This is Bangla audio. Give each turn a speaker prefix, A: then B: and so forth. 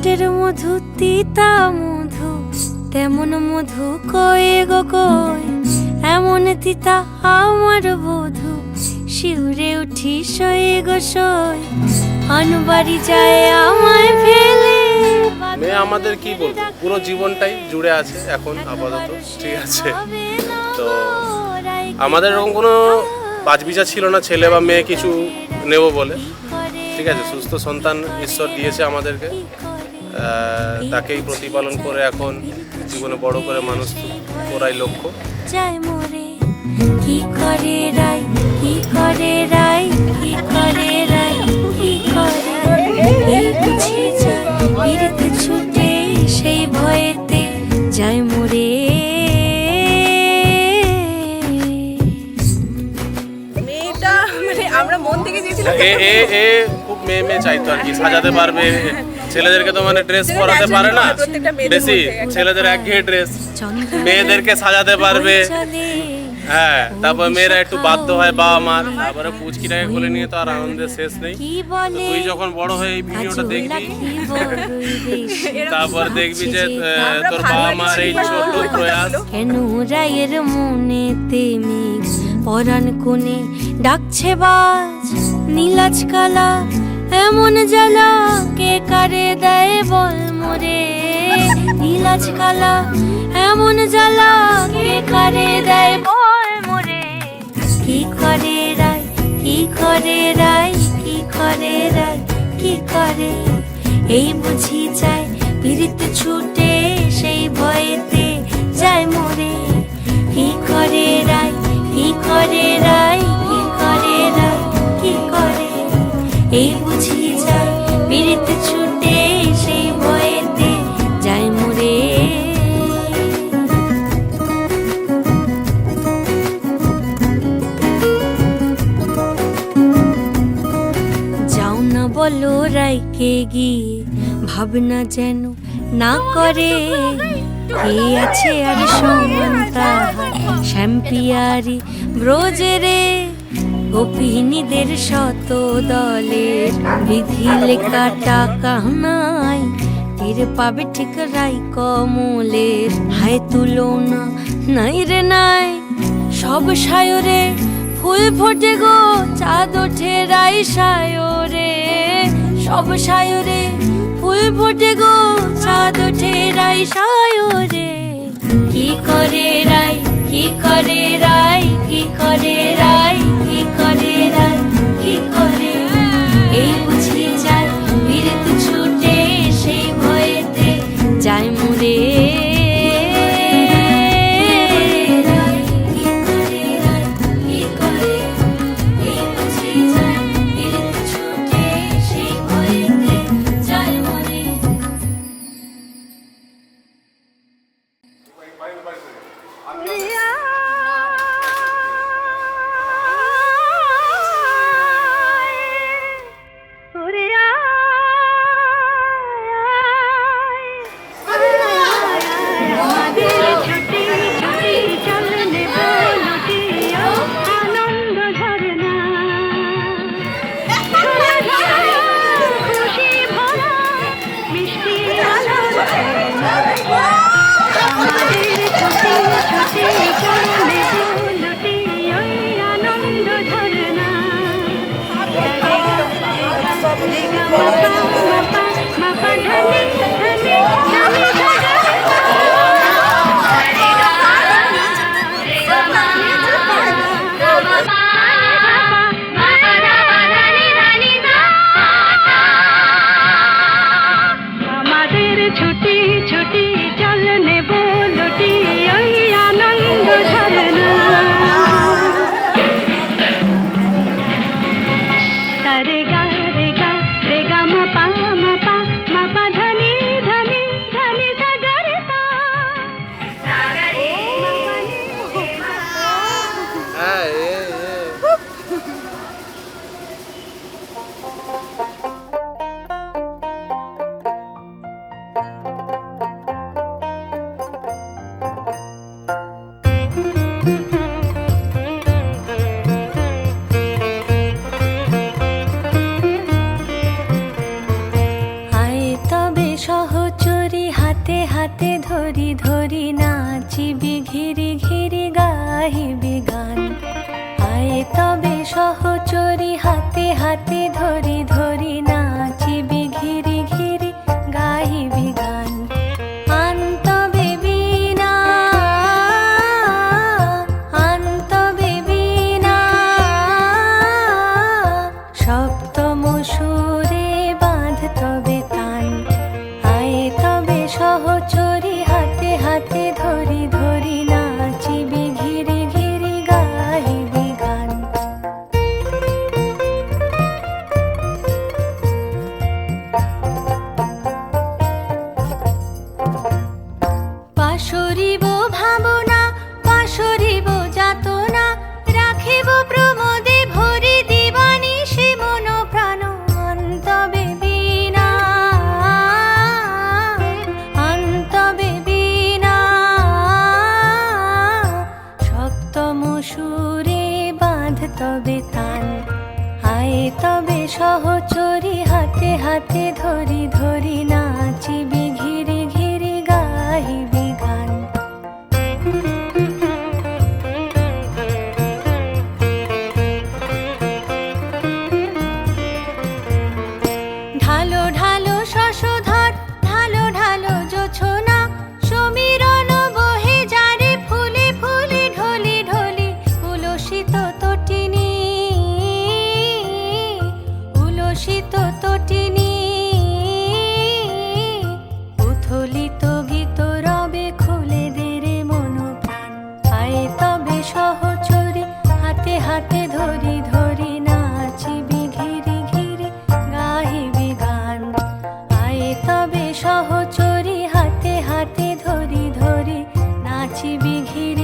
A: পেটের মধু তিতা মধু, তেমন মধু কয়ে গো কই, এমন তিতা আমার বধু, শিউরে উঠি সয়ে গো সই, আনবাড়ি যায় আমায় ফেলে।
B: মেয়ে আমাদের কি বলবো, পুরো জীবনটাই জুড়ে আছে এখন আপাতত, ঠিক আছে। তো আমাদের এরকম কোনো বাজবিজা ছিল না ছেলে বা মেয়ে কিছু নেব বলে, ঠিক আছে। সুস্থ সন্তান ঈশ্বর দিয়েছে আমাদেরকে, তাকেই প্রতিপালন করে এখন জীবনে বড় করে মানুষ করাই লক্ষ্য।
A: যায় মোরে কি করে রাই, কি করে রাই, কি করে রাই, কি করে এই বুঝি যায় বিরতে ছুটে সেই ভয়েতে যায় মোরে।
C: মেয়েটা মানে আমরা মন থেকে চেয়েছিলাম,
B: খুব মেয়ে চাইতো আর কি, সাজাতে পারবে ছেলেদেরকে, তো মানে ড্রেস পরাতে পারে না বেশি, ছেলেদের একঘেয়ে ড্রেস, মেয়েদেরকে সাজাতে পারবে। হ্যাঁ, তারপর মেয়েরা একটু বাধ্য হয় বাবা মার, তারপরে পুচকিটাকে কোলে নিয়ে তো আর আনন্দের শেষ নেই। তুই যখন বড় হয়ে এই ভিডিওটা দেখবি, তারপর দেখবি যে তোর বাবা মার এই ছোট প্রয়াস।
A: কেন রায়ের মনেতে মিক্স পরাণ কোণে ডাকছে বাজ, নীলাজ কালা এমন জ্বালা কে কারে দেয় বল মোরে, নীলাজ কালা এমন জ্বালা কে কারে দেয় বল মোরে। কি করে রাই, কি করে রাই, কি করে রাই, কি করে এই বুঝি যায় বিরিতে ছুটে সেই ভয়েতে যায় মোরে। কি করে রাই, কি করে রাই, কি করে রাই, কি করে এই বুঝি যায় বিরিতে ছুটে সেই ভয়েতে যায় মোরে। যাও না বলো রাইকে গিয়ে, ভাবনা যেন না করে, কে আছে আর সমান তাহার শ্যাম্পিয়ারি ব্রজেরে, গোপিনীদের শত দলের বিধি লেখা টাকা নাই, টের পাবে ঠিক রাই কমলের হায় তুলনা নাই রে নাই। সব সায়রে ফুল ফোটে গো চাঁদ ওঠে রাই সায়রে, সব সায়রে ফুল ফোটে গো চাঁদ ওঠে রাই সায়রে। কি করে রাই, কি করে রাই, কি করে রাই, কি করে রাই, কি করে এই বুঝি যায় বিরতে ছুটে সেই ভয়েতে যায় মোরে।
D: रे गा रे गा रे गा मा पा धनी धनी धनी
A: তবে সহচরি হাতে হাতে ধরি ধরি নাচিবি ঘিরি ঘিরি গাহিবি গান আনতবে বীণা আনতবে বীণা সপ্তম সুরে বাঁধ তবে তান আয় তবে সহচরি হাতে হাতে ধরি ধরি নাচিবি ঘিরি ঘিরি গাহিবি গান পাশরিব ভাবনা পাশরিব যাতনা রাখিব প্রমোদে ভরি দিবানিশি মন প্রাণ অন্তবে বীণা অন্তবে বীণা সপ্তম সুরে বাঁধ তবে তান আয় তবে সহচরি হাতে হাতে ধরি ধরি নাচিবি ঘিরি ঘিরি গাহিবি গান ঢালো ঢালো শশধর ঢালো ঢালো জোছনা সমীরণ বহে যারে ফুলে ফুলে ঢলি ঢলি উলসিত তটিনী উলসিত তটিনী উথলিত গীত রবে খুলে দেরে মন প্রাণ আয় তবে সহচরি হাতে হাতে ধরি ধরি নাচিবি ঘিরি ঘিরি গাহিবি গান আয় তবে সহচরি হাতে হাতে ধরি ধরি নাচিবি ঘিরি